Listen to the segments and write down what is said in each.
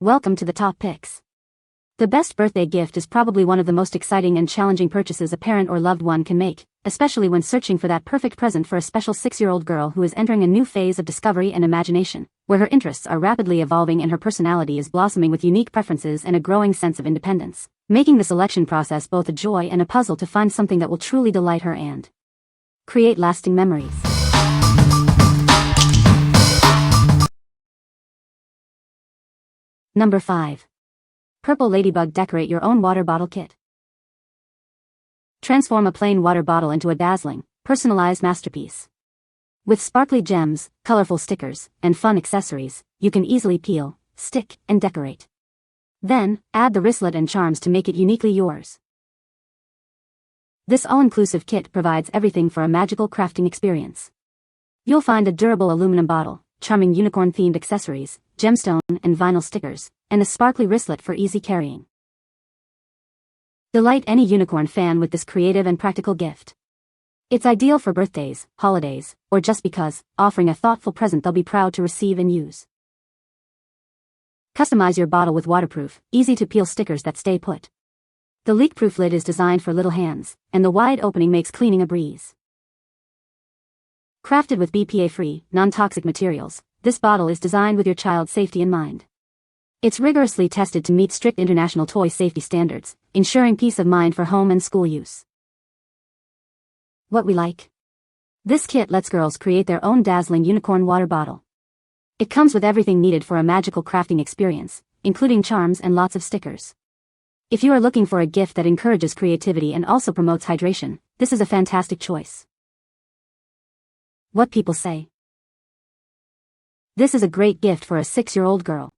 Welcome to the top picks. The best birthday gift is probably one of the most exciting and challenging purchases a parent or loved one can make, especially when searching for that perfect present for a special 6-year-old girl who is entering a new phase of discovery and imagination, where her interests are rapidly evolving and her personality is blossoming with unique preferences and a growing sense of independence, making the selection process both a joy and a puzzle to find something that will truly delight her and create lasting memories. Number 5. Purple Ladybug Decorate Your Own Water Bottle Kit. Transform a plain water bottle into a dazzling, personalized masterpiece. With sparkly gems, colorful stickers, and fun accessories, you can easily peel, stick, and decorate. Then, add the wristlet and charms to make it uniquely yours. This all-inclusive kit provides everything for a magical crafting experience. You'll find a durable aluminum bottle, charming unicorn-themed accessories, gemstone and vinyl stickers, and a sparkly wristlet for easy carrying. Delight any unicorn fan with this creative and practical gift. It's ideal for birthdays, holidays, or just because, offering a thoughtful present they'll be proud to receive and use. Customize your bottle with waterproof, easy-to-peel stickers that stay put. The leak-proof lid is designed for little hands, and the wide opening makes cleaning a breeze. Crafted with BPA-free, non-toxic materials, this bottle is designed with your child's safety in mind. It's rigorously tested to meet strict international toy safety standards, ensuring peace of mind for home and school use. What we like? This kit lets girls create their own dazzling unicorn water bottle. It comes with everything needed for a magical crafting experience, including charms and lots of stickers. If you are looking for a gift that encourages creativity and also promotes hydration, this is a fantastic choice. What people say. This is a great gift for a 6-year-old girl.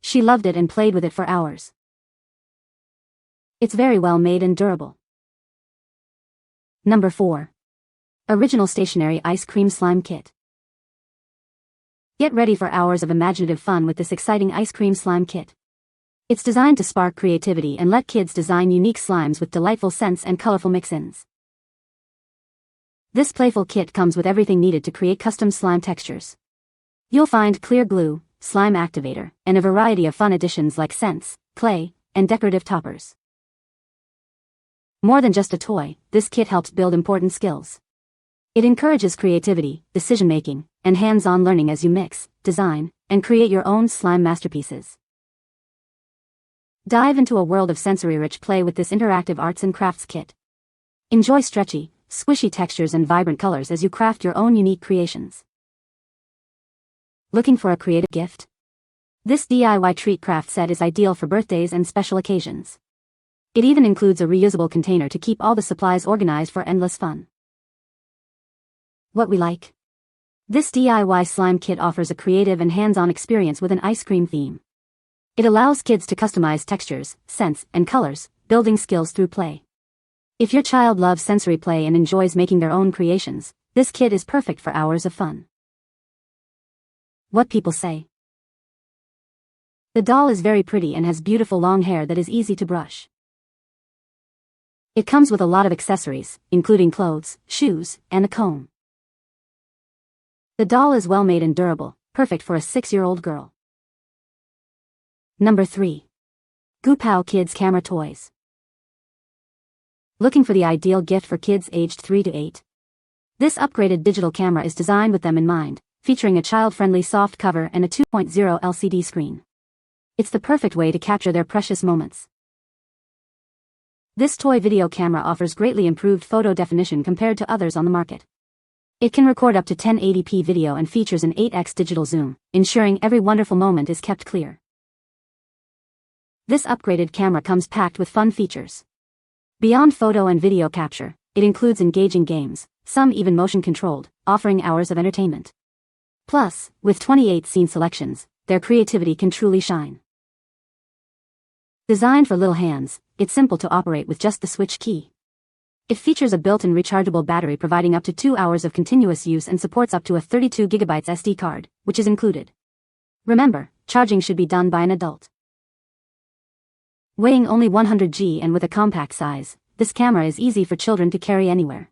She loved it and played with it for hours. It's very well made and durable. Number 4. Original Stationery Ice Cream Slime Kit. Get ready for hours of imaginative fun with this exciting ice cream slime kit. It's designed to spark creativity and let kids design unique slimes with delightful scents and colorful mix-ins. This playful kit comes with everything needed to create custom slime textures. You'll find clear glue, slime activator, and a variety of fun additions like scents, clay, and decorative toppers. More than just a toy, this kit helps build important skills. It encourages creativity, decision-making, and hands-on learning as you mix, design, and create your own slime masterpieces. Dive into a world of sensory-rich play with this interactive arts and crafts kit. Enjoy stretchy, squishy textures and vibrant colors as you craft your own unique creations. Looking for a creative gift? This DIY treat craft set is ideal for birthdays and special occasions. It even includes a reusable container to keep all the supplies organized for endless fun. What we like? This DIY slime kit offers a creative and hands-on experience with an ice cream theme. It allows kids to customize textures, scents, and colors, building skills through play. If your child loves sensory play and enjoys making their own creations, this kit is perfect for hours of fun. What people say. The doll is very pretty and has beautiful long hair that is easy to brush. It comes with a lot of accessories, including clothes, shoes, and a comb. The doll is well made and durable, perfect for a 6-year-old girl. Number 3. Goopow Kids Camera Toys. Looking for the ideal gift for kids aged 3 to 8? This upgraded digital camera is designed with them in mind, featuring a child-friendly soft cover and a 2.0 LCD screen. It's the perfect way to capture their precious moments. This toy video camera offers greatly improved photo definition compared to others on the market. It can record up to 1080p video and features an 8x digital zoom, ensuring every wonderful moment is kept clear. This upgraded camera comes packed with fun features. Beyond photo and video capture, it includes engaging games, some even motion-controlled, offering hours of entertainment. Plus, with 28 scene selections, their creativity can truly shine. Designed for little hands, it's simple to operate with just the switch key. It features a built-in rechargeable battery providing up to 2 hours of continuous use and supports up to a 32GB SD card, which is included. Remember, charging should be done by an adult. Weighing only 100g and with a compact size, this camera is easy for children to carry anywhere.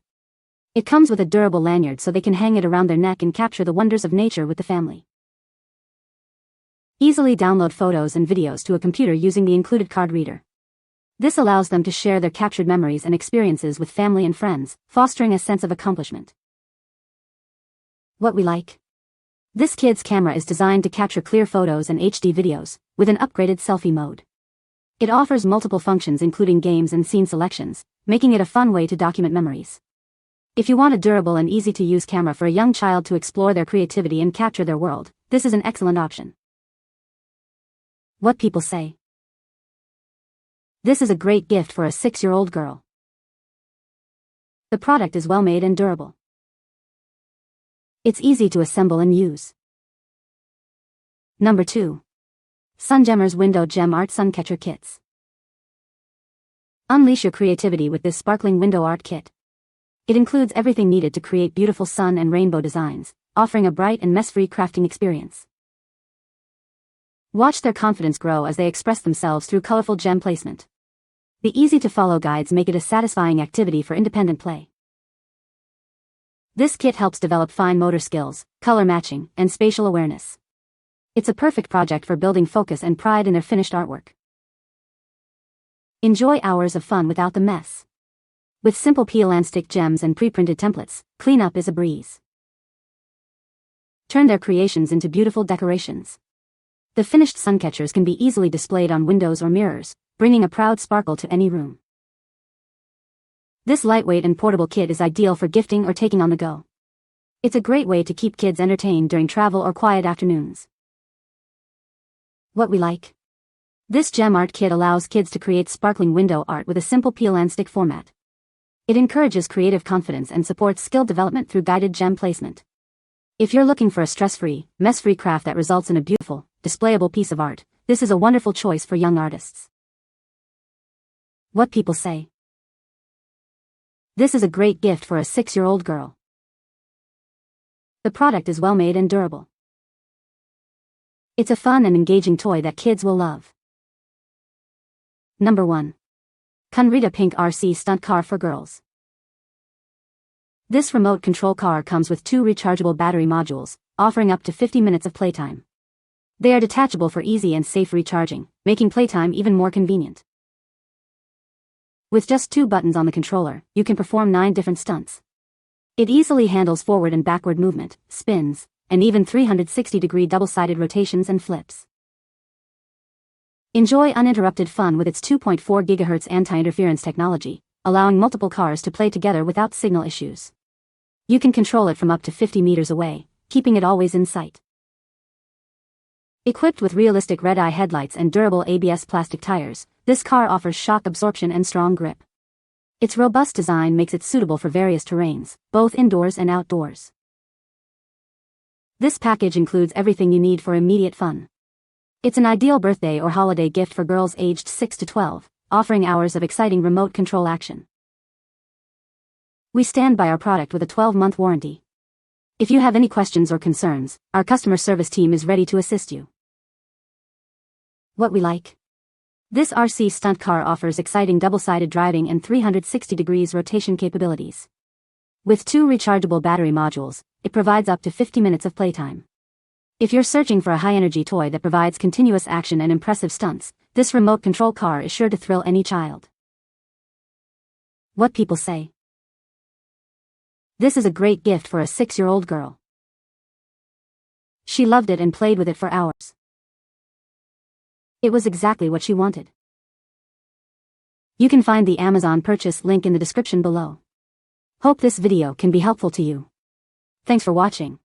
It comes with a durable lanyard so they can hang it around their neck and capture the wonders of nature with the family. easily download photos and videos to a computer using the included card reader. This allows them to share their captured memories and experiences with family and friends, fostering a sense of accomplishment. What we like. This kid's camera is designed to capture clear photos and HD videos, with an upgraded selfie mode. It offers multiple functions including games and scene selections, making it a fun way to document memories. If you want a durable and easy-to-use camera for a young child to explore their creativity and capture their world, this is an excellent option. What people say. This is a great gift for a 6-year-old girl. The product is well made and durable. It's easy to assemble and use. Number 2. SunGemmers Window Gem Art Suncatcher Kits. Unleash your creativity with this sparkling window art kit. It includes everything needed to create beautiful sun and rainbow designs, offering a bright and mess-free crafting experience. Watch their confidence grow as they express themselves through colorful gem placement. The easy-to-follow guides make it a satisfying activity for independent play. This kit helps develop fine motor skills, color matching, and spatial awareness. It's a perfect project for building focus and pride in their finished artwork. Enjoy hours of fun without the mess. With simple peel and stick gems and pre-printed templates, cleanup is a breeze. Turn their creations into beautiful decorations. The finished suncatchers can be easily displayed on windows or mirrors, bringing a proud sparkle to any room. This lightweight and portable kit is ideal for gifting or taking on the go. It's a great way to keep kids entertained during travel or quiet afternoons. What we like. This gem art kit allows kids to create sparkling window art with a simple peel and stick format. It encourages creative confidence and supports skill development through guided gem placement. If you're looking for a stress-free, mess-free craft that results in a beautiful, displayable piece of art, this is a wonderful choice for young artists. What people say. This is a great gift for a 6-year-old girl. The product is well made and durable. It's a fun and engaging toy that kids will love. Number 1. QUNREDA Pink RC Stunt Car for Girls. This remote control car comes with 2 rechargeable battery modules, offering up to 50 minutes of playtime. They are detachable for easy and safe recharging, making playtime even more convenient. With just 2 buttons on the controller, you can perform 9 different stunts. It easily handles forward and backward movement, spins, and even 360-degree double-sided rotations and flips. Enjoy uninterrupted fun with its 2.4 GHz anti-interference technology, allowing multiple cars to play together without signal issues. You can control it from up to 50 meters away, keeping it always in sight. Equipped with realistic red-eye headlights and durable ABS plastic tires, this car offers shock absorption and strong grip. Its robust design makes it suitable for various terrains, both indoors and outdoors. This package includes everything you need for immediate fun. It's an ideal birthday or holiday gift for girls aged 6 to 12, offering hours of exciting remote control action. We stand by our product with a 12-month warranty. If you have any questions or concerns, our customer service team is ready to assist you. What we like. This RC stunt car offers exciting double-sided driving and 360 degrees rotation capabilities. With 2 rechargeable battery modules, it provides up to 50 minutes of playtime. If you're searching for a high-energy toy that provides continuous action and impressive stunts, this remote control car is sure to thrill any child. What people say. This is a great gift for a 6-year-old girl. She loved it and played with it for hours. It was exactly what she wanted. You can find the Amazon purchase link in the description below. Hope this video can be helpful to you. Thanks for watching.